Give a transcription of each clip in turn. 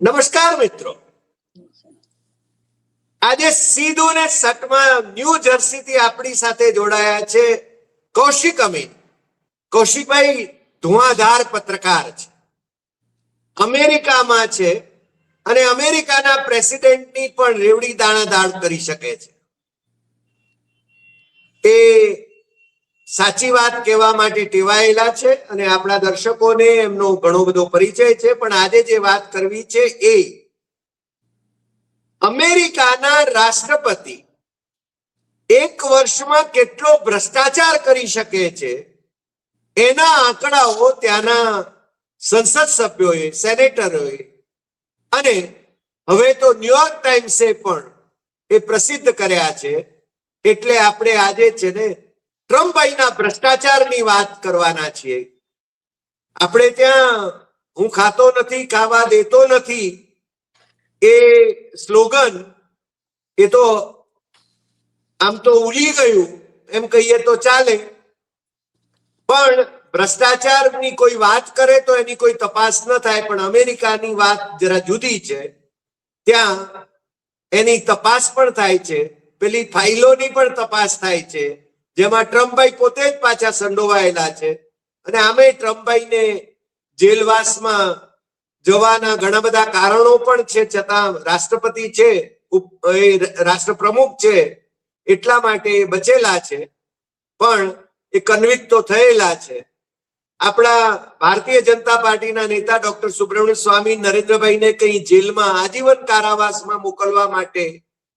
નમસ્કાર મિત્રો, આજે સીધું ને સટમાં ન્યૂ જર્સી થી આપણી સાથે જોડાયા છે કૌશિક અમીન. કૌશિકભાઈ ધુઆધાર પત્રકાર છે, અમેરિકામાં છે અને અમેરિકાના પ્રેસિડેન્ટની પણ રેવડી દાણાદાળ કરી શકે છે. તે સાચી વાત કહેવા માટે ટેવાયેલા છે અને આપણા દર્શકોને એમનો ઘણો બધો પરિચય છે. પણ આજે જે વાત કરવી છે એ અમેરિકાના રાષ્ટ્રપતિ એક વર્ષમાં કેટલો ભ્રષ્ટાચાર કરી શકે છે એના આંકડાઓ ત્યાંના સંસદ સભ્યોએ, સેનેટરોએ અને હવે તો ન્યુયોર્ક ટાઈમ્સે પણ એ પ્રસિદ્ધ કર્યા છે. એટલે આપણે આજે છે ને ટ્રમ્પભાઈના ભ્રષ્ટાચારની વાત કરવાના છીએ. આપણે ત્યાં હું ખાતો નથી, ખાવા દેતો નથી એ સ્લોગન એ તો આમ તો ઉલી ગયું એમ કહીએ તો ચાલે, પણ ભ્રષ્ટાચારની કોઈ વાત કરે તો એની કોઈ તપાસ ન થાય. પણ અમેરિકાની વાત જરા જુદી છે, ત્યાં એની તપાસ પણ થાય છે, પેલી ફાઇલોની પણ તપાસ થાય છે, જેમાં ટ્રમ્પભાઈ પોતે જ પાછા સંડોવાયેલા છે. અને આમે ટ્રમ્પભાઈને જેલવાસમાં જવાના ઘણા બધા કારણો પણ છે, છતાં રાષ્ટ્રપતિ છે, રાષ્ટ્ર પ્રમુખ છે, એટલા માટે બચેલા છે. પણ એ કન્વિક્ટ તો થયેલા છે. આપણા ભારતીય જનતા પાર્ટીના નેતા ડોક્ટર સુબ્રમણ્યમ સ્વામી નરેન્દ્રભાઈને કઈ જેલમાં આજીવન કારાવાસમાં મોકલવા માટે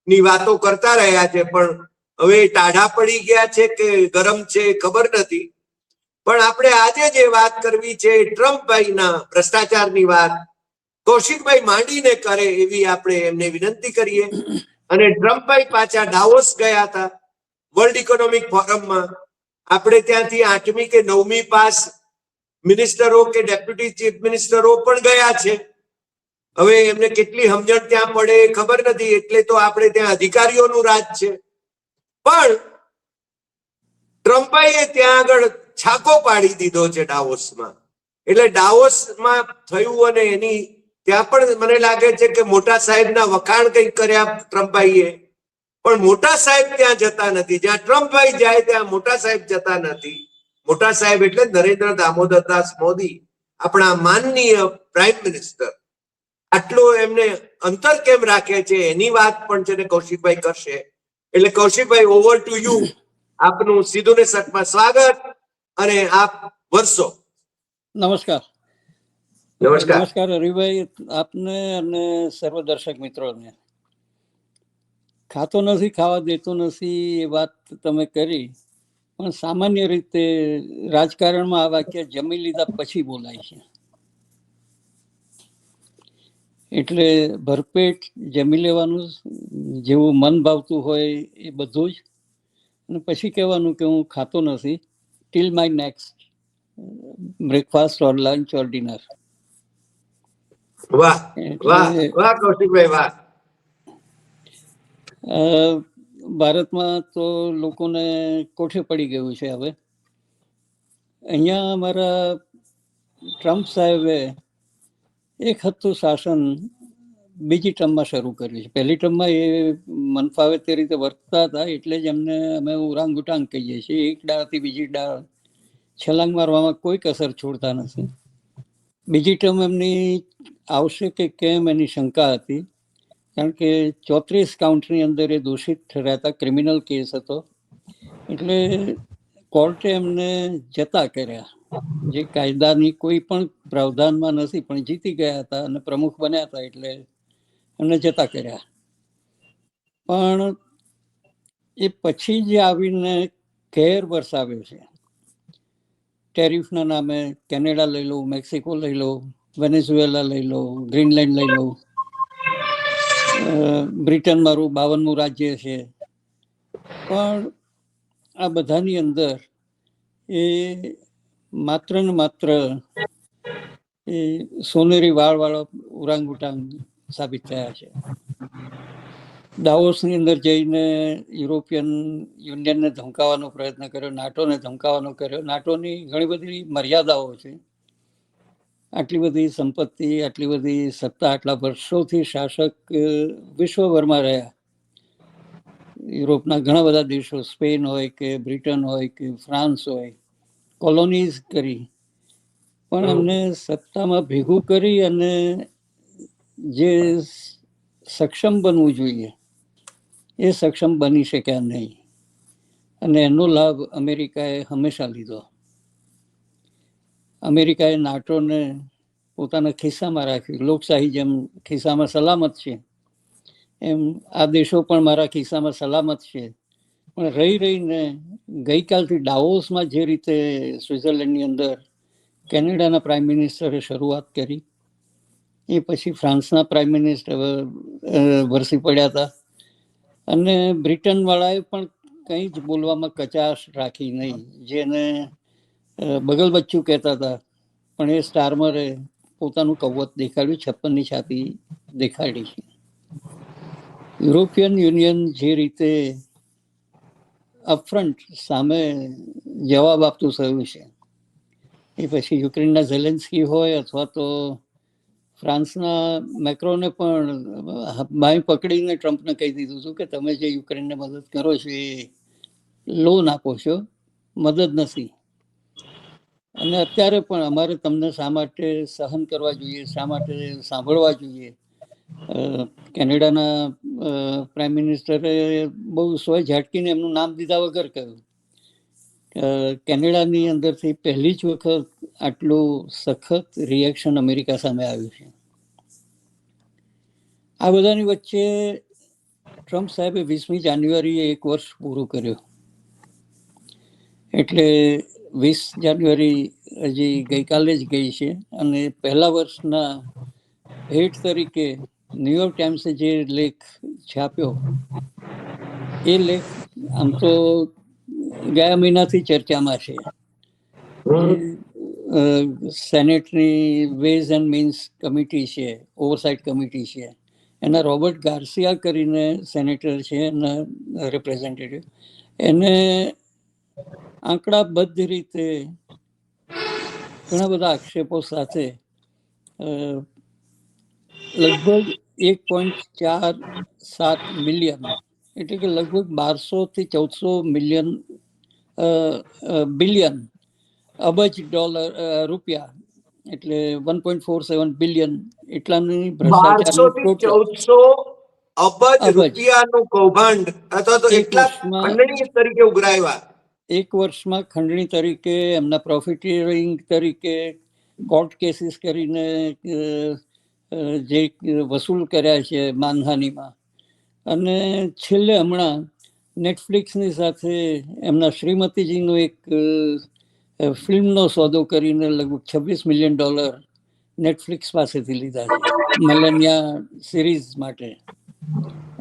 ની વાતો કરતા રહ્યા છે, પણ હવે ટાઢા પડી ગયા છે કે ગરમ છે ખબર નથી. પણ આપણે આજે જે વાત કરવી છે ટ્રમ્પભાઈના ભ્રષ્ટાચારની વાત કૌશિકભાઈ માંડીને કરે એવી આપણે એમને વિનંતી કરીએ. અને ટ્રમ્પભાઈ પાછા ડાવોસ ગયા હતા વર્લ્ડ ઇકોનોમિક ફોરમમાં. આપણે ત્યાંથી 8મી કે 9મી પાસ મિનિસ્ટરો કે ડેપ્યુટી ચીફ મિનિસ્ટરો પણ ગયા છે. હવે એમને કેટલી સમજણ ત્યાં પડે ખબર નથી, એટલે તો આપણે ત્યાં અધિકારીઓનું રાજ છે. પણ ટ્રમ્પભાઈએ ત્યાં આગળ છાકો પાડી દીધો છે ડાવોસમાં. એટલે ડાવોસમાં થયું અને એની ત્યાં પણ મને લાગે છે કે મોટા સાહેબના વખાણ કંઈક કર્યા ટ્રમ્પભાઈએ, પણ મોટા સાહેબ ત્યાં જતા નથી. જ્યાં ટ્રમ્પભાઈ જાય ત્યાં મોટા સાહેબ જતા નથી. મોટા સાહેબ એટલે નરેન્દ્ર દામોદરદાસ મોદી, આપણા માનનીય પ્રાઇમ મિનિસ્ટર. આટલો એમને અંતર કેમ રાખે છે એની વાત પણ છે ને કૌશિકભાઈ કરશે. એટલે કૌશિકભાઈ, ઓવર ટુ યુ. આપનું સીધું ને સટમાં સ્વાગત અને આપ વર્ષો. નમસ્કાર. નમસ્કાર. નમસ્કાર હરિભાઈ, આપને અને સર્વ દર્શક મિત્રોને. ખાતો નથી, ખાવા દેતો નથી એ વાત તમે કરી, પણ સામાન્ય રીતે રાજકારણમાં આ વાક્ય જમી લીધા પછી બોલાય છે. એટલે ભરપેટ જમી લેવાનું, જેવું મન ભાવતું હોય એ બધું જ, અને પછી કહેવાનું કે હું ખાતો નથી till my next breakfast or lunch or dinner. વાહ વાહ વાહ કૌશિકભાઈ, વાહ. ભારતમાં તો લોકોને કોઠે પડી ગયું છે હવે. અહીંયા અમારા ટ્રમ્પ સાહેબે એક હતું શાસન બીજી ટર્મમાં શરૂ કર્યું છે. પહેલી ટર્મમાં એ મન ફાવે તે રીતે વર્તતા હતા, એટલે જ એમને અમે ઉરાંગુટાંગ કહીએ છીએ. એક ડાળથી બીજી ડાળ છલાંગ મારવામાં કોઈ કસર છોડતા નથી. બીજી ટર્મ એમની આવશે કે કેમ એની શંકા હતી, કારણ કે 34 કાઉન્ટની અંદર એ દોષિત ઠરાતા ક્રિમિનલ કેસ હતો. એટલે કોર્ટે એમને જતા કર્યા, જે કાયદાની કોઈ પણ પ્રાવધાનમાં નથી, પણ જીતી ગયા હતા અને પ્રમુખ બન્યા હતા એટલે એમને જતા કર્યા. પણ એ પછી જે આવીને કેર વરસાવ્યો છે ટેરિફના નામે, કેનેડા લઈ લો, મેક્સિકો લઈ લો, વેનેઝુએલા લઈ લો, ગ્રીનલેન્ડ લઈ લો, બ્રિટન મારું 52મું રાજ્ય છે. પણ આ બધાની અંદર એ માત્ર ને માત્ર એ સોનેરી વાળવાળા ઉરાંગુટાંગ સાબિત થયા છે. ડાવોસની અંદર જઈને યુરોપિયન યુનિયનને ધમકાવવાનો પ્રયત્ન કર્યો, નાટોને ધમકાવવાનો કર્યો. નાટોની ઘણી બધી મર્યાદાઓ છે, આટલી બધી સંપત્તિ, આટલી બધી સત્તા, આટલા વર્ષોથી શાસક વિશ્વભરમાં રહ્યા. યુરોપના ઘણા બધા દેશો, સ્પેન હોય કે બ્રિટન હોય કે ફ્રાન્સ હોય, કોલોનીઝ કરી, પણ એમને સત્તામાં ભેગું કરી અને જે સક્ષમ બનવું જોઈએ એ સક્ષમ બની શક્યા નહીં. અને એનો લાભ અમેરિકાએ હંમેશા લીધો. અમેરિકાએ નાટોને પોતાના ખિસ્સામાં રાખ્યું. લોકશાહી જેમ ખિસ્સામાં સલામત છે એમ આ દેશો પણ મારા ખિસ્સામાં સલામત છે. પણ રહીને ગઈકાલથી ડાવોસમાં જે રીતે સ્વિટ્ઝરલેન્ડની અંદર કેનેડાના પ્રાઇમ મિનિસ્ટરે શરૂઆત કરી, એ પછી ફ્રાન્સના પ્રાઇમ મિનિસ્ટર વરસી પડ્યા હતા, અને બ્રિટન વાળાએ પણ કંઈ જ બોલવામાં કચાશ રાખી નહીં. જેને બગલ બચ્ચું કહેતા હતા, પણ એ સ્ટારમરે પોતાનું કવત દેખાડ્યું, 56ની છાતી દેખાડી છે. યુરોપિયન યુનિયન જે રીતે અપફ્રન્ટ સામે જવાબ આપતું થયું છે, એ પછી યુક્રેનના ઝેલેન્સ્કી હોય અથવા તો ફ્રાન્સના મેક્રોને પણ બાઈ પકડીને ટ્રમ્પને કહી દીધું હતું કે તમે જે યુક્રેનને મદદ કરો છો એ લોન આપો છો, મદદ નથી. અને અત્યારે પણ અમારે તમને શા માટે સહન કરવા જોઈએ, શા માટે સાંભળવા જોઈએ? કેનેડાના પ્રાઇમ મિનિસ્ટરે બહુ સોય ઝાટકીને એમનું નામ દીધા વગર કહ્યું, કેનેડાની અંદરથી પહેલી જ વખત આટલું સખત રિએક્શન અમેરિકા સામે આવ્યું છે. આ બધાની વચ્ચે ટ્રમ્પ સાહેબે 20મી જાન્યુઆરીએ 1 વર્ષ પૂરું કર્યું. એટલે 20 જાન્યુઆરી હજી ગઈકાલે જ ગઈ છે. અને પહેલા વર્ષના ભેટ તરીકે ન્યુયોર્ક ટાઈમ્સે જે લેખ છાપ્યો, એ લેખ આમ તો ગયા મહિનાથી ચર્ચામાં છે. સેનેટની વેઝ એન્ડ મીન્સ કમિટી છે, ઓવરસાઇટ કમિટી છે, એના રોબર્ટ ગાર્સિયા કરીને સેનેટર છે, એના રિપ્રેઝેન્ટેટિવ, એને આંકડાબદ્ધ રીતે ઘણા બધા આક્ષેપો સાથે લગભગ 1.47 મિલિયન, એટલે કે લગભગ 1200 થી 1400 બિલિયન અબજ રૂપિયા, એટલે 1.47 બિલિયન એટલાની ભ્રષ્ટાચારનું અબજ રૂપિયાનું કૌભાંડ અથવા તો એટલા ખંડણી તરીકે ઉઘરાવ્યા. 1 વર્ષમાં ખંડણી તરીકે, એમના પ્રોફિટિયરિંગ તરીકે, કોર્ટ કેસીસ કરીને જે વસૂલ કર્યા છે માનહાનિમાં. અને છેલ્લે હમણાં નેટફ્લિક્સની સાથે એમના શ્રીમતીજીનો એક ફિલ્મનો સોદો કરીને લગભગ $26 મિલિયન નેટફ્લિક્સ પાસેથી લીધા છે મલેનિયા સિરીઝ માટે.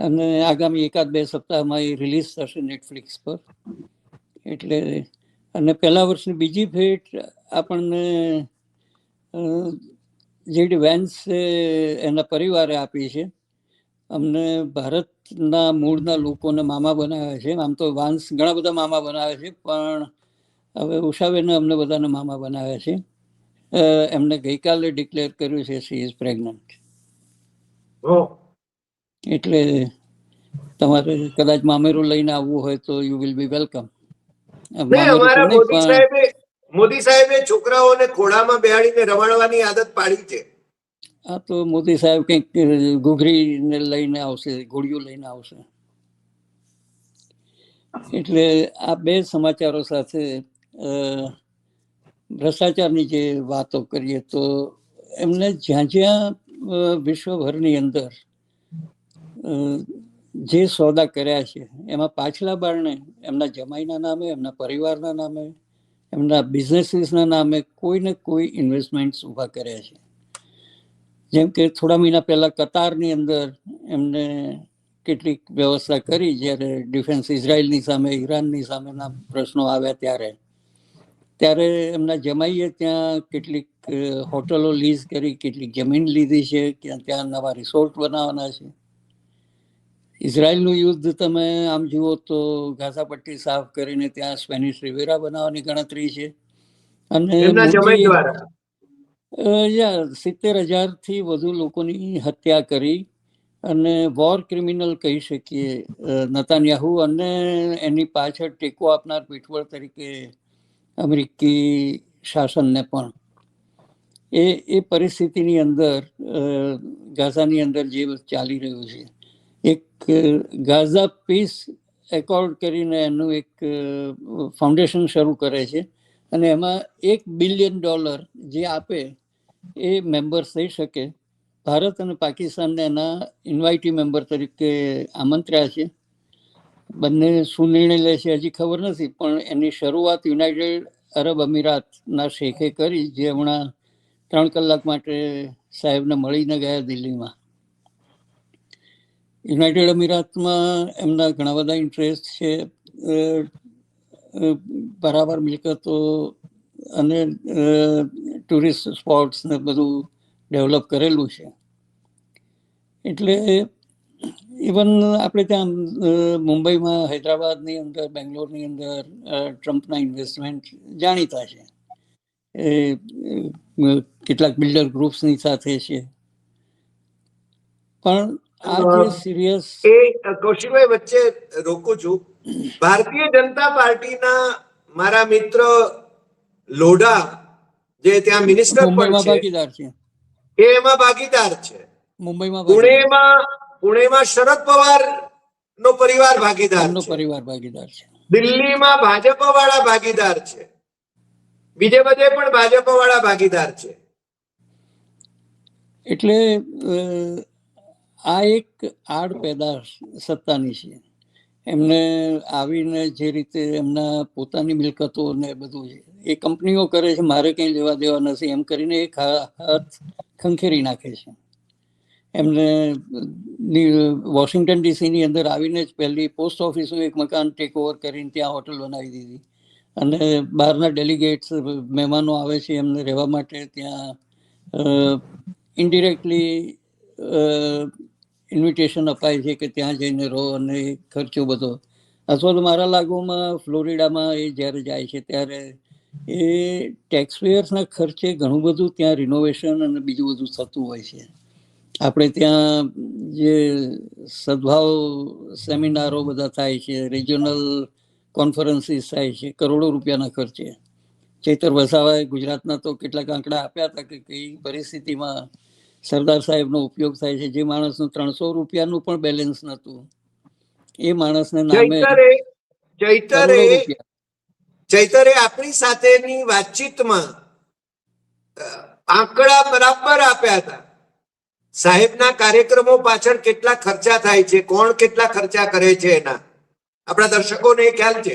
અને આગામી 1-2 સપ્તાહમાં એ રિલીઝ થશે નેટફ્લિક્સ પર. એટલે અને પહેલા વર્ષની બીજી ભેટ આપણને જેડી વેન્સે એના પરિવારે આપી છે. અમને ભારતના મૂળના લોકોને મામા બનાવ્યા છે. આમ તો વાન્સ ઘણા બધા મામા બનાવ્યા છે, પણ હવે ઉષાબેને અમને બધાને મામા બનાવ્યા છે. એમને ગઈકાલે ડિક્લેર કર્યું છે શી ઇઝ પ્રેગ્નન્ટ. એટલે તમારે કદાચ મામેરું લઈને આવવું હોય તો you will be welcome. Modi સાહેબે છોકરાઓને ખોળામાં બેહાડીને રમાડવાની આદત પાડી છે. આ તો મોદી સાહેબ કંઈક ઘૂઘરીને લઈને આવશે, ઘોડિયું લઈને આવશે. એટલે આ બે સમાચારો સાથે ભ્રષ્ટાચારની જે વાતો કરીએ તો એમને જ્યાં જ્યાં વિશ્વભરની અંદર જે સોદા કર્યા છે એમાં પાછલા બારણે એમના જમાઈના નામે, એમના પરિવારના નામે, એમના બિઝનેસીસના નામે કોઈને કોઈ ઇન્વેસ્ટમેન્ટ્સ ઊભા કર્યા છે. જેમ કે થોડા મહિના પહેલા કતારની અંદર એમને કેટલીક વ્યવસ્થા કરી, જ્યારે ડિફેન્સ ઇઝરાયલની સામે, ઈરાનની સામેના પ્રશ્નો આવ્યા ત્યારે એમના જમાઈએ ત્યાં કેટલીક હોટલો લીઝ કરી, કેટલીક જમીન લીધી છે, ત્યાં નવા રિસોર્ટ બનાવવાના છે. ઇઝરાયલનું યુદ્ધ તમે આમ જુઓ તો ગાઝા પટ્ટી સાફ કરીને ત્યાં સ્પેનિશ રિવેરા બનાવવાની ગણતરી છે. અને 70,000 થી વધુ લોકોની હત્યા કરી અને વોર ક્રિમિનલ કહી શકીએ નેતાન્યાહુ, અને એની પાછળ ટેકો આપનાર પીઠબળ તરીકે અમેરિકી શાસનને પણ. એ પરિસ્થિતિની અંદર ગાઝાની અંદર જે ચાલી રહ્યું છે, એક ગાઝા પીસ એકોર્ડ કરીને એનું એક ફાઉન્ડેશન શરૂ કરે છે, અને એમાં $1 બિલિયન જે આપે એ મેમ્બર થઈ શકે. ભારત અને પાકિસ્તાનને એના ઇન્વાઇટી મેમ્બર તરીકે આમંત્ર્યા છે. બંને શું નિર્ણય લે છે હજી ખબર નથી, પણ એની શરૂઆત યુનાઇટેડ અરબ અમીરાતના શેખે કરી, જે હમણાં 3 કલાક માટે સાહેબને મળીને ગયા દિલ્હીમાં. યુનાઇટેડ અમીરાતમાં એમના ઘણા બધા ઇન્ટરેસ્ટ છે, બરાબર મિલકતો અને ટુરિસ્ટ સ્પોટ્સ ને બધું ડેવલપ કરેલું છે. એટલે ઇવન આપણે ત્યાં મુંબઈમાં, હૈદરાબાદની અંદર, બેંગ્લોરની અંદર ટ્રમ્પના ઇન્વેસ્ટમેન્ટ જાણીતા છે. એ કેટલાક બિલ્ડર ગ્રુપ્સની સાથે છે. પણ આ જે સિરિયસ, એ કૌશિકભાઈ વચ્ચે રોકું છું. ભારતીય જનતા પાર્ટીના મારા મિત્ર લોઢા, જે ત્યાં મિનિસ્ટર પણ મુંબઈમાં છે, ભાગીદાર છે. એ એમાં ભાગીદાર છે. મુંબઈમાં ભાગીદાર, પુણેમાં શરદ પવાર નો પરિવાર ભાગીદાર એમનો છે. પરિવાર ભાગીદાર છે. દિલ્હીમાં ભાજપ વાળા ભાગીદાર છે. બીજે બધે પણ ભાજપ વાળા ભાગીદાર છે. એટલે આ એક આડ પેદાશ સત્તાની છે. એમને આવીને જે રીતે એમના પોતાની મિલકતો ને બધું છે એ કંપનીઓ કરે છે, મારે કંઈ લેવા દેવા નથી એમ કરીને એક હાથ ખંખેરી નાખે છે. એમને વોશિંગ્ટન ડીસીની અંદર આવીને જ પહેલી પોસ્ટ ઓફિસનું એક મકાન ટેક ઓવર કરીને ત્યાં હોટલ બનાવી દીધી, અને બહારના ડેલિગેટ્સ મહેમાનો આવે છે એમને રહેવા માટે ત્યાં ઇન્ડિરેક્ટલી ઇન્વિટેશન અપાય છે કે ત્યાં જઈને રહો, અને ખર્ચો બધો. અથવા તો મારા લાગુમાં ફ્લોરિડામાં એ જ્યારે જાય છે ત્યારે એ ટેક્સપેયર્સના ખર્ચે ઘણું બધું ત્યાં રિનોવેશન અને બીજું બધું થતું હોય છે. આપણે ત્યાં જે સદભાવ સેમિનારો બધા થાય છે, રિજનલ કોન્ફરન્સીસ થાય છે, કરોડો રૂપિયાના ખર્ચે. ચૈતર વસાવાએ ગુજરાતના તો કેટલાક આંકડા આપ્યા હતા કે કઈ પરિસ્થિતિમાં સરદાર સાહેબનો ઉપયોગ થાય છે. જે માણસનું 300 રૂપિયાનું પણ બેલેન્સ નહોતું, એ માણસને નામે કરોડો રૂપિયા. ચૈતરે આપણી સાથેની વાતચીતમાં આંકડા બરાબર આપ્યા હતા. સાહેબના કાર્યક્રમો પાછળ કેટલા ખર્ચા થાય છે, કોણ કેટલા ખર્ચા કરે છે, એના આપણા દર્શકોને ખ્યાલ છે.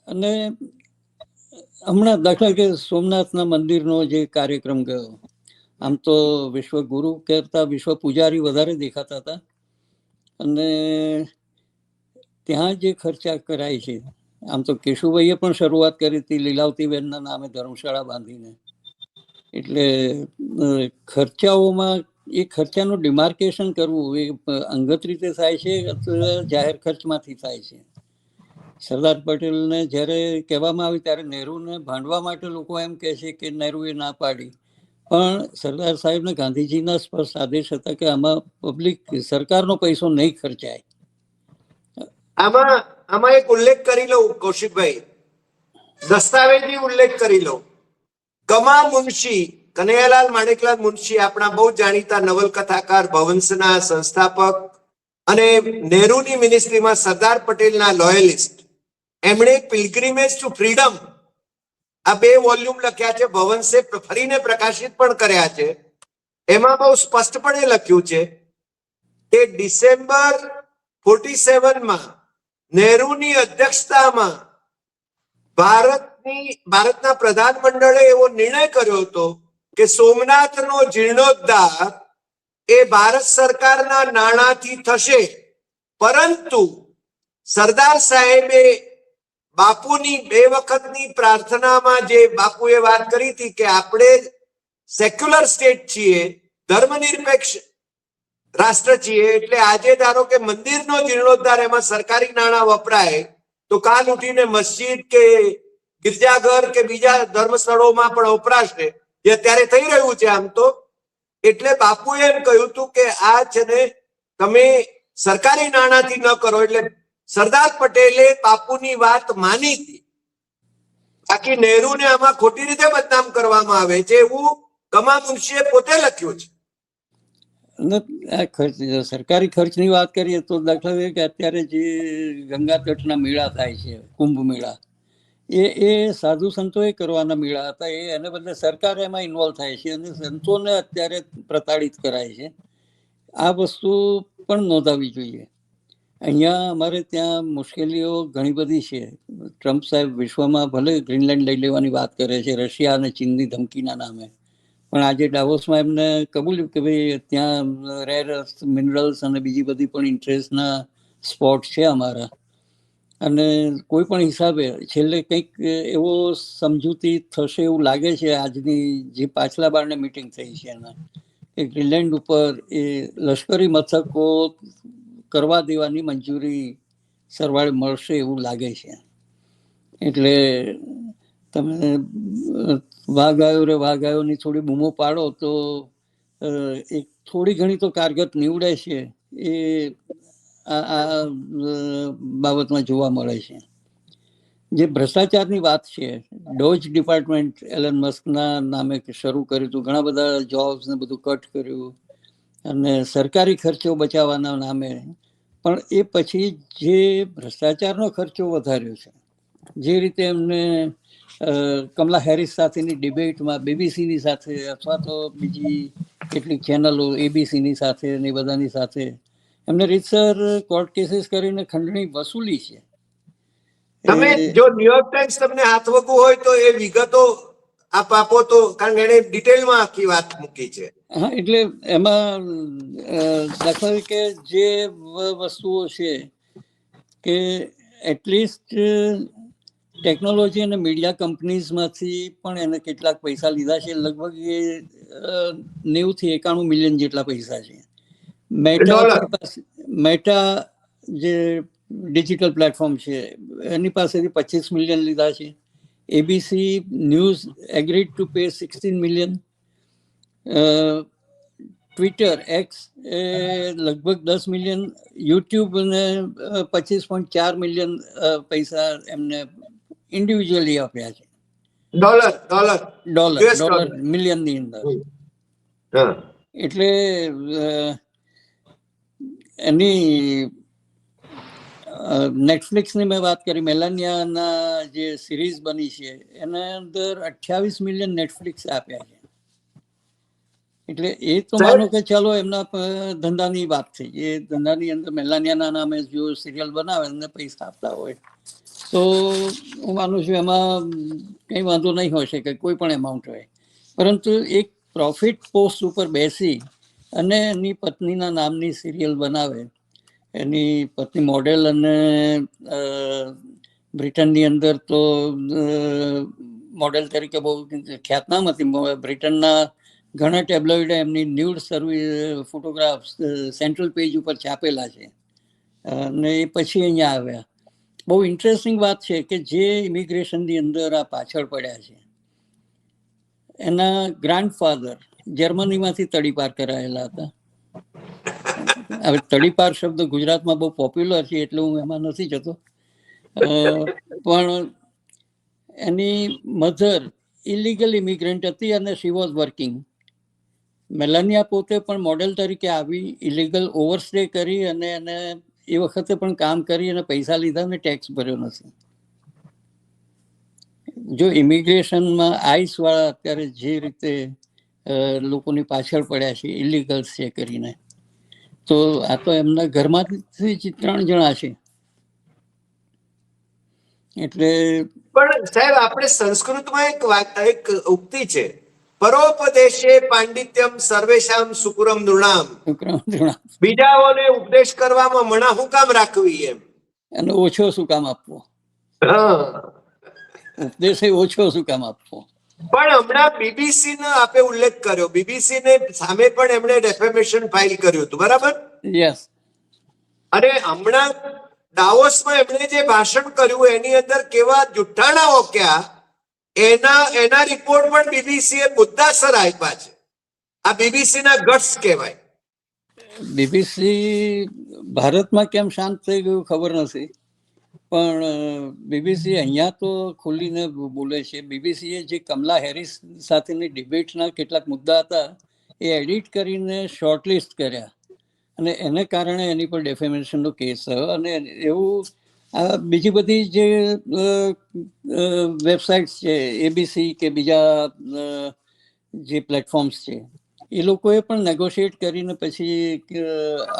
અને હમણાં દાખલા કે સોમનાથના મંદિરનો જે કાર્યક્રમ ગયો, આમ તો વિશ્વગુરુ કરતા વિશ્વ પૂજારી વધારે દેખાતા હતા, અને ત્યાં જે ખર્ચા કરાય છે, આમ તો કેશુભાઈએ પણ શરૂઆત કરી હતી લીલાવતીબેનના નામે ધર્મશાળા બાંધીને. એટલે ખર્ચાઓમાં એ ખર્ચાનું ડિમાર્કેશન કરવું એ અંગત રીતે થાય છે અથવા જાહેર ખર્ચમાંથી થાય છે. સરદાર પટેલને જ્યારે કહેવામાં આવ્યું ત્યારે નહેરુને ભાંડવા માટે લોકો એમ કહે છે કે નહેરુએ ના પાડી, પણ સરદાર સાહેબને ગાંધીજીના સ્પષ્ટ આદેશ હતા કે આમાં પબ્લિક સરકારનો પૈસો નહીં ખર્ચાય. આમાં એક ઉલ્લેખ કરી લઉં કૌશિકભાઈ, દસ્તાવેજી ઉલ્લેખ કરી લઉં. કમા મુનશી, કનૈયાલાલ માણેકલાલ મુનશી, આપણા બહુ જાણીતા નવલકથાકાર, ભવંસના સંસ્થાપક અને નહેરુની મિનિસ્ટ્રીમાં સરદાર પટેલના લોયલિસ્ટ, એમણે પિલગ્રીમેજ ટુ ફ્રીડમ આ 2 વોલ્યુમ લખ્યા છે. ભવંસે ફરીને પ્રકાશિત પણ કર્યા છે. એમાં બહુ સ્પષ્ટપણે લખ્યું છે કે ડિસેમ્બર 47માં નહેરુની અધ્યક્ષતામાં ભારતના પ્રધાનમંડળે એવો નિર્ણય કર્યો હતો કે સોમનાથનો જીર્ણોદ્ધાર એ ભારત સરકારના નાણાંથી થશે, પરંતુ સરદાર સાહેબે બાપુની 2 વખતની પ્રાર્થનામાં જે બાપુએ વાત કરી હતી કે આપણે સેક્યુલર સ્ટેટ છીએ, ધર્મનિરપેક્ષ રાષ્ટ્ર છીએ, એટલે આજે ધારો કે મંદિરનો જીર્ણોદ્ધાર એમાં સરકારી નાણાં વપરાય તો કાલ ઉઠીને મસ્જિદ કે ગિરજાઘર કે બીજા ધર્મ સ્થળોમાં પણ વપરાશે, જે અત્યારે થઈ રહ્યું છે આમ તો. એટલે બાપુએ એમ કહ્યું હતું કે આ છે ને તમે સરકારી નાણાંથી ન કરો. એટલે સરદાર પટેલે બાપુની વાત માની હતી. બાકી નહેરુને આમાં ખોટી રીતે બદનામ કરવામાં આવે છે એવું કમા મુનશીએ પોતે લખ્યું છે. અને આ ખર્ચ, સરકારી ખર્ચની વાત કરીએ તો દાખલા તરીકે અત્યારે જે ગંગા તટના મેળા થાય છે, કુંભ મેળા, એ સાધુ સંતોએ કરવાના મેળા હતા. એને બદલે સરકાર એમાં ઇન્વોલ્વ થાય છે અને સંતોને અત્યારે પ્રતાડિત કરાય છે. આ વસ્તુ પણ નોંધાવી જોઈએ. અહીંયા અમારે ત્યાં મુશ્કેલીઓ ઘણી બધી છે. ટ્રમ્પ સાહેબ વિશ્વમાં ભલે ગ્રીનલેન્ડ લઈ લેવાની વાત કરે છે રશિયા અને ચીનની ધમકીના નામે, પણ આજે ડાવોસમાં એમને કબૂલ્યું કે ભાઈ ત્યાં રેર અર્થ મિનરલ્સ અને બીજી બધી પણ ઇન્ટરેસ્ટના સ્પોટ છે અમારા, અને કોઈ પણ હિસાબે છેલ્લે કંઈક એવો સમજૂતી થશે એવું લાગે છે. આજની જે પાછલા બારને મિટિંગ થઈ છે એના, કે ગ્રીનલેન્ડ ઉપર એ લશ્કરી મથકો કરવા દેવાની મંજૂરી સરવાળે મળશે એવું લાગે છે. એટલે તમે વાઘ આવ્યો રે વાઘ આવ્યોની થોડી બૂમો પાડો તો એક થોડી ઘણી તો કારગત નીવડે છે, એ આ બાબતમાં જોવા મળે છે. જે ભ્રષ્ટાચારની વાત છે, ડોજ ડિપાર્ટમેન્ટ એલન મસ્કના નામે શરૂ કર્યું હતું, ઘણા બધા જોબ્સ ને બધું કટ કર્યું અને સરકારી ખર્ચો બચાવવાના નામે, પણ એ પછી જે ભ્રષ્ટાચારનો ખર્ચો વધાર્યો છે, જે રીતે એમને કમલા હેરિસ સાથેની ડિબેટમાં બીબીસીની સાથે અથવા તો બીજી કેટલીક ચેનલો એબીસીની સાથે ને બધાની સાથે એમને રીતસર કોર્ટ કેસીસ કરીને ખંડણી વસૂલી છે. તમે જો ન્યુયોર્ક ટાઈમ્સ તમને હાથ વગવું હોય તો એ વિગતો આપ આપો તો, કારણ કે એને ડિટેલમાં આખી વાત મૂકી છે. હા, એટલે એમાં દાખલા તરીકે જે વસ્તુઓ છે કે એટલીસ્ટ ટેકનોલોજી અને મીડિયા કંપનીઝમાંથી પણ એને કેટલાક પૈસા લીધા છે. લગભગ એ 90 થી 91 મિલિયન જેટલા પૈસા છે. મેટા જે ડિજિટલ પ્લેટફોર્મ છે એની પાસેથી 25 મિલિયન લીધા છે. ABC news agreed to pay 16 million. Twitter X એ લગભગ 10 મિલિયન, યુટ્યુબ ને 25.4 મિલિયન પૈસા એમને ઇન્ડિવિજ્યુઅલી આપ્યા છે. ડોલર મિલિયનની અંદર. એટલે એની નેટફ્લિક્સની મેં વાત કરી, મેલાનિયાના જે સિરીઝ બની છે એના અંદર 28 મિલિયન નેટફ્લિક્સ આપ્યા છે. એટલે એ તો માનો કે ચાલો એમના ધંધાની વાત થઈ. એ ધંધાની અંદર મેલાનિયાના નામે જો સિરિયલ બનાવે અને પૈસા આપતા હોય તો હું માનું છું એમાં કંઈ વાંધો નહીં હોય શકે, કોઈ પણ એમાઉન્ટ હોય. પરંતુ એક પ્રોફિટ પોસ્ટ ઉપર બેસી અને એની પત્નીના નામની સિરિયલ બનાવે, એની પત્ની મોડેલ અને બ્રિટનની અંદર તો મોડેલ તરીકે બહુ ખ્યાતનામ હતી. બ્રિટનના ઘણા ટેબ્લોઇડે એમની ન્યૂડ ફોટોગ્રાફ્સ સેન્ટ્રલ પેજ ઉપર છાપેલા છે અને એ પછી અહીંયા આવ્યા. બહુ ઇન્ટરેસ્ટિંગ વાત છે કે જે ઇમિગ્રેશનની અંદર આ પાછળ પડ્યા છે, એના ગ્રાન્ડફાધર જર્મનીમાંથી તડીપાર કરાયેલા હતા. હવે તડીપાર શબ્દ ગુજરાતમાં બહુ પોપ્યુલર છે એટલે હું એમાં નથી જતો, પણ એની મધર ઇલીગલ ઇમિગ્રન્ટ હતી અને શી વોઝ વર્કિંગ. મેલાનિયા પોતે પણ મોડેલ તરીકે આવી, ઇલીગલ ઓવરસ્ટે કરી અને એને એ વખતે પણ કામ કરી અને પૈસા લીધા અને ટેક્સ ભર્યો નથી. જો ઇમિગ્રેશનમાં આઈસ વાળા અત્યારે જે રીતે લોકોની પાછળ પડ્યા છે ઇલીગલ્સ છે કરીને, તો આ તો એમના ઘરમાંથી જ 3 જણા છે. એટલે પણ સાહેબ આપણે સંસ્કૃતમાં એક ઉક્તિ છે, પરોપદેશે પાંડિત્યમ સર્વેશામ સુકુરમ નૃણામ. બીજાઓને ઉપદેશ કરવામાં મણા હું કામ રાખવી એમ, અને ઓછો શું કામ આપવો, ઉપદેશ ઓછો શું કામ આપવો. પણ હમણાં બીબીસી નો આપે ઉલ્લેખ કર્યો, બીબીસી ને સામે પણ એમણે ડેફેમેશન ફાઇલ કર્યું હતું, બરાબર? યસ. અને હમણાં ડાવોસમાં એમણે જે ભાષણ કર્યું એની અંદર કેવા જુઠ્ઠાણાઓ ક્યાં એના રિપોર્ટ પણ બીબીસી એ મુદ્દાસર આપ્યા છે. આ બીબીસી ના ગટ્સ કહેવાય. બીબીસી ભારતમાં કેમ શાંત થઈ ગયું ખબર નથી, પણ બીબીસી અહીંયા તો ખુલીને બોલે છે. બીબીસીએ જે કમલા હેરિસ સાથેની ડિબેટના કેટલાક મુદ્દા હતા એ એડિટ કરીને શોર્ટલિસ્ટ કર્યા, અને એને કારણે એની પર ડેફેમેશનનો કેસ થયો. અને એવું આ બીજી બધી જે વેબસાઇટ્સ છે, એબીસી કે બીજા જે પ્લેટફોર્મ્સ છે, એ લોકોએ પણ નેગોશિએટ કરીને પછી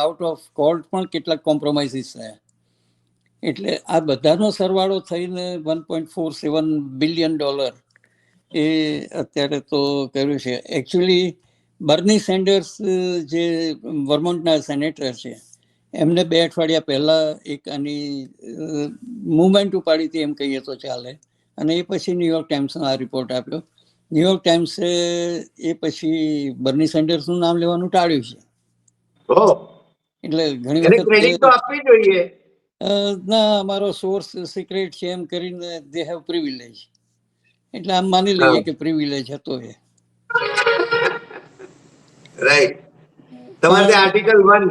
આઉટ ઓફ કોર્ટ પણ કેટલાક કોમ્પ્રોમાઇઝીસ થયા. એટલે આ બધાનો સરવાળો થઈને $1.47 બિલિયન એ અત્યારે તો કર્યું છે. એકચ્યુઅલી બર્ની સેન્ડર્સ જે વર્મોન્ટના સેનેટર છે, એમને 2 અઠવાડિયા પહેલા એક આની મુવમેન્ટ ઉપાડી હતી એમ કહીએ તો ચાલે, અને એ પછી ન્યુયોર્ક ટાઈમ્સનો આ રિપોર્ટ આપ્યો. ન્યુયોર્ક ટાઈમ્સે એ પછી બર્ની સેન્ડર્સનું નામ લેવાનું ટાળ્યું છે. એટલે ઘણી એને ક્રેડિટ તો વખત આપવી જોઈએ. ના, અમારો સોર્સ સિક્રેટ છે એમ કરીને દે હેવ પ્રિવિલેજ, એટલે આમ માની લઈએ કે પ્રિવિલેજ હતો એ. રાઈટ. તમારે આર્ટિકલ 1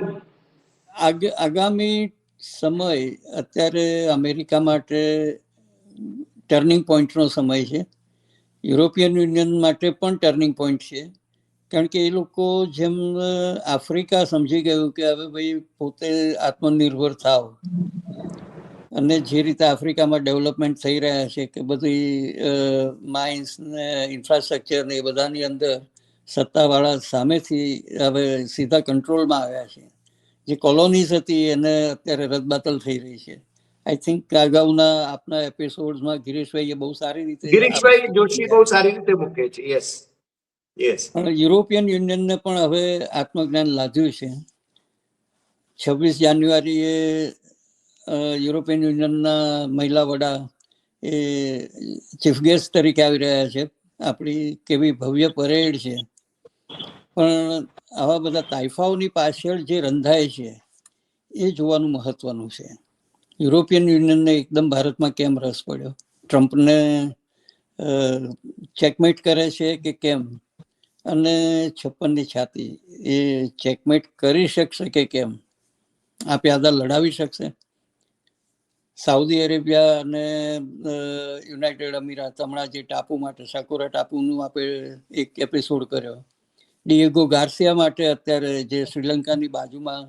આગામી સમય અત્યારે અમેરિકા માટે ટર્નિંગ પોઈન્ટનો સમય છે. યુરોપિયન યુનિયન માટે પણ ટર્નિંગ પોઈન્ટ છે, કારણ કે એ લોકો જેમ આફ્રિકા સમજી ગયું કે હવે ભાઈ પોતે આત્મનિર્ભર થાવ, અને જે રીતે આફ્રિકામાં ડેવલપમેન્ટ થઈ રહ્યા છે કે બધી માઇન્સ ને ઇન્ફ્રાસ્ટ્રક્ચર ને એ બધાની અંદર સત્તાવાળા સામેથી હવે સીધા કંટ્રોલમાં આવ્યા છે. જે કોલોનીઝ હતી એને અત્યારે રદબાતલ થઈ રહી છે. આઈ થિંક અગાઉના આપના એપિસોડ્સમાં ગિરીશભાઈએ બહુ સારી રીતે ગિરીશભાઈ જોશી બહુ સારી રીતે મૂકે છે. Yes yes. પણ યુરોપિયન યુનિયનને પણ હવે આત્મજ્ઞાન લાદ્યું છે. 26 જાન્યુઆરીએ યુરોપિયન યુનિયનના મહિલા વડા એ ચીફ ગેસ્ટ તરીકે આવી રહ્યા છે. આપણી કેવી ભવ્ય પરેડ છે, પણ આવા બધા તાઇફાઓની પાછળ જે રંધાય છે એ જોવાનું મહત્વનું છે. યુરોપિયન યુનિયનને એકદમ ભારતમાં કેમ રસ પડ્યો? ટ્રમ્પને ચેકમેટ કરે છે કે કેમ? અને 56ની છાતી એ ચેકમેટ કરી શકશે કે કેમ? આ પ્યાદા લડાવી શકશે? સાઉદી અરેબિયા અને યુનાઇટેડ અમીરાત હમણાં જે ટાપુ માટે સાકોરા ટાપુનું આપણે એક એપિસોડ કર્યો. ડિએગો ગાર્સિયા માટે અત્યારે જે શ્રીલંકાની બાજુમાં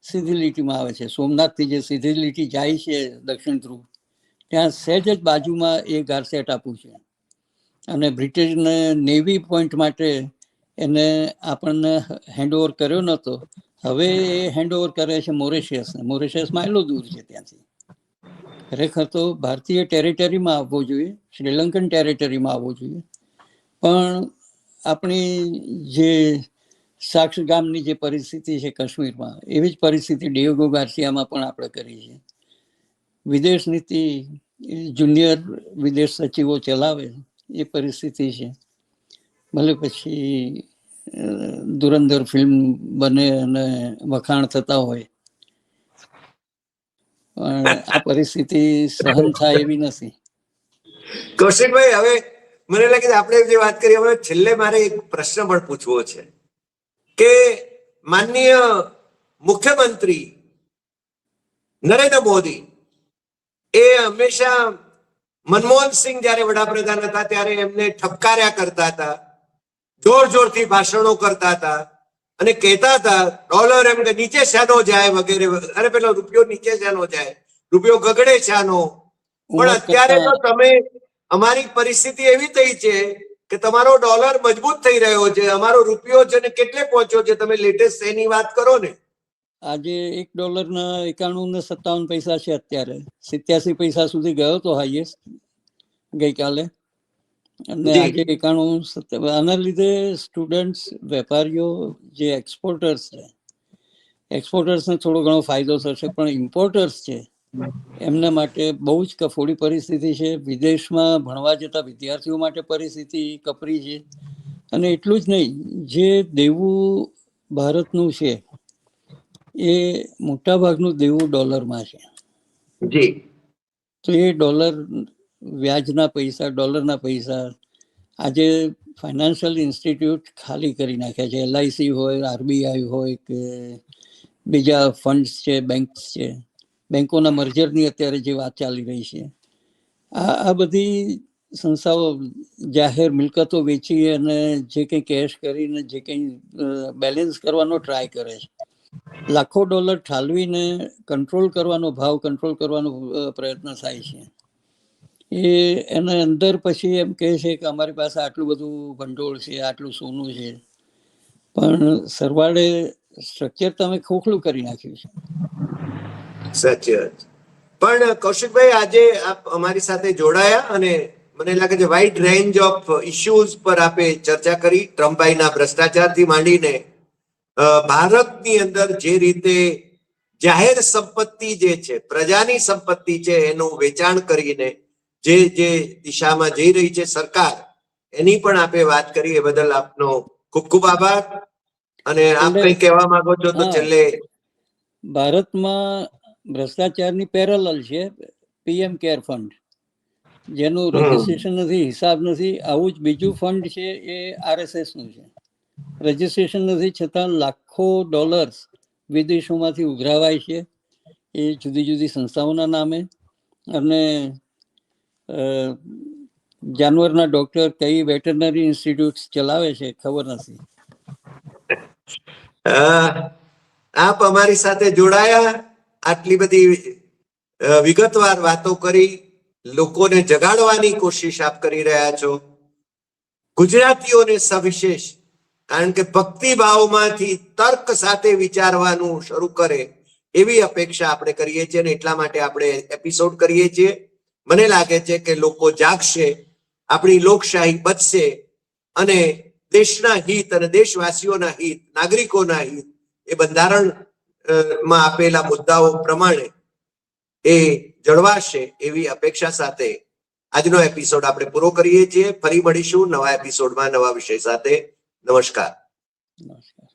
સીધી લીટીમાં આવે છે, સોમનાથથી જે સીધી લીટી જાય છે દક્ષિણ ધ્રુવ, ત્યાં સહેજ જ બાજુમાં એ ગાર્સિયા ટાપુ છે. અને બ્રિટિશને નેવી પોઈન્ટ માટે એને આપણને હેન્ડઓવર કર્યો નહોતો, હવે એ હેન્ડઓવર કરે છે મોરેશિયસને. મોરેશિયસમાં એટલું દૂર છે ત્યાંથી. ખરેખર તો ભારતીય ટેરિટરીમાં આવવો જોઈએ, શ્રીલંકન ટેરિટરીમાં આવવો જોઈએ, પણ આપણી જે સાક્ષ ગામની જે પરિસ્થિતિ છે કાશ્મીરમાં, એવી જ પરિસ્થિતિ ડિએગો ગાર્સિયામાં પણ આપણે કરી છે. વિદેશ નીતિ જુનિયર વિદેશ સચિવો ચલાવે એ પરિસ્થિતિ છે. ભલે પછી ધુરંધર ફિલ્મ બને અને વખાણ થતા હોય, પણ આ પરિસ્થિતિ સહન થાય એવી નથી. કૌશિકભાઈ, હવે મને લાગે છે આપણે જે વાત કરી, હવે છેલ્લે મારે એક પ્રશ્ન પણ પૂછવો છે કે માનનીય મુખ્યમંત્રી નરેન્દ્ર મોદી એ હંમેશા મનમોહનસિંહ જયારે વડાપ્રધાન હતા ત્યારે એમને ઠપકાર્યા કરતા હતા, જોર જોરથી ભાષણો કરતા હતા અને કહેતા હતા ડોલર એમ કે નીચે શાનો જાય વગેરે. અરે પેલો રૂપિયો નીચે શાનો જાય, રૂપિયો ગગડે શાનો. પણ અત્યારે તો તમે, અમારી પરિસ્થિતિ એવી થઈ છે કે તમારો ડોલર મજબૂત થઈ રહ્યો છે, અમારો રૂપિયો છે ને કેટલે પહોંચ્યો છે, તમે લેટેસ્ટ એની વાત કરો ને. આજે $1 91.57 છે. અત્યારે 87 પૈસા સુધી ગયો તો હાઈએસ્ટ ગઈકાલે, અને આજે 91. આના લીધે સ્ટુડન્ટ્સ, વેપારીઓ, જે એક્સપોર્ટર્સ છે, એક્સપોર્ટર્સને થોડો ઘણો ફાયદો થશે, પણ ઇમ્પોર્ટર્સ છે એમના માટે બહુ જ કફોડી પરિસ્થિતિ છે. વિદેશમાં ભણવા જતા વિદ્યાર્થીઓ માટે પરિસ્થિતિ કપરી છે. અને એટલું જ નહીં, જે દેવું ભારતનું છે એ મોટા ભાગનું દેવું ડોલરમાં છે. જી. તો એ ડોલર વ્યાજના પૈસા, ડોલરના પૈસા આજે ફાઇનાન્શિયલ ઇન્સ્ટિટ્યૂટ ખાલી કરી નાખ્યા છે. LIC હોય, RBI હોય કે બીજા ફંડ્સ છે, બેંક્સ છે, બેંકોના મર્જરની અત્યારે જે વાત ચાલી રહી છે, આ બધી સંસ્થાઓ જાહેર મિલકતો વેચી અને જે કંઈ કેશ કરીને જે કંઈ બેલેન્સ કરવાનો ટ્રાય કરે છે. લાખો ડોલર ઠાલવીને કંટ્રોલ કરવાનો, ભાવ કંટ્રોલ કરવાનો પ્રયત્ન થાય છે. એના અંદર પછી એમ કહે છે કે અમારી પાસે આટલું બધું ભંડોળ છે, આટલું સોનું છે, પણ સરવાળે સ્ટ્રક્ચર તમે ખોખલું કરી નાખ્યું છે. સાચી વાત. પણ કૌશિકભાઈ, આજે આપ અમારી સાથે જોડાયા અને મને લાગે છે વાઇડ રેન્જ ઓફ ઇશ્યુઝ પર આપે ચર્ચા કરી. ટ્રમ્પભાઈના ભ્રષ્ટાચારથી માંડીને ભારતની અંદર જે રીતે જાહેર સંપત્તિ જે છે, પ્રજાની સંપત્તિ છે, એનું વેચાણ કરીને જે દિશામાં જઈ રહી છે સરકાર, એની પણ આપે વાત કરી. એ બદલ આપનો ખૂબ ખૂબ આભાર. અને આપ કંઈ કહેવા માંગો છો તો છેલ્લે. ભારતમાં ભ્રષ્ટાચારની પેરેલલ છે PM કેર ફંડ, જેનું રજીસ્ટ્રેશન નથી, હિસાબ નથી. આવું જ બીજું ફંડ છે એ RSS નું છે, રજીસ્ટ્રેશન નથી, છતાં લાખો ડોલર્સ વિદેશોમાંથી ઉઘરાવાય છે એ જુદી જુદી સંસ્થાઓના નામે. અને જાનવરના ડોક્ટર કઈ વેટરનરી ઇન્સ્ટિટ્યૂટ ચલાવે છે ખબર નથી. આપ અમારી સાથે જોડાયા, આટલી બધી વિગતવાર વાતો કરી, લોકોને જગાડવાની કોશિશ આપ કરી રહ્યા છો, ગુજરાતીઓને સવિશેષ. કારણ કે ભક્તિભાવમાંથી તર્ક સાથે વિચારવાનું શરૂ કરે એવી અપેક્ષા આપણે કરીએ છીએ, અને એટલા માટે આપણે એપિસોડ કરીએ છીએ. મને લાગે છે કે લોકો જાગશે, આપણી લોકશાહી બચશે અને દેશના હિત અને દેશવાસીઓના હિત, નાગરિકોના હિત એ બંધારણમાં આપેલા મુદ્દાઓ પ્રમાણે એ જળવાશે એવી અપેક્ષા સાથે આજનો એપિસોડ આપણે પૂરો કરીએ છીએ. ફરી મળીશું નવા એપિસોડમાં નવા વિષય સાથે. નમસ્કાર. નમસ્કાર.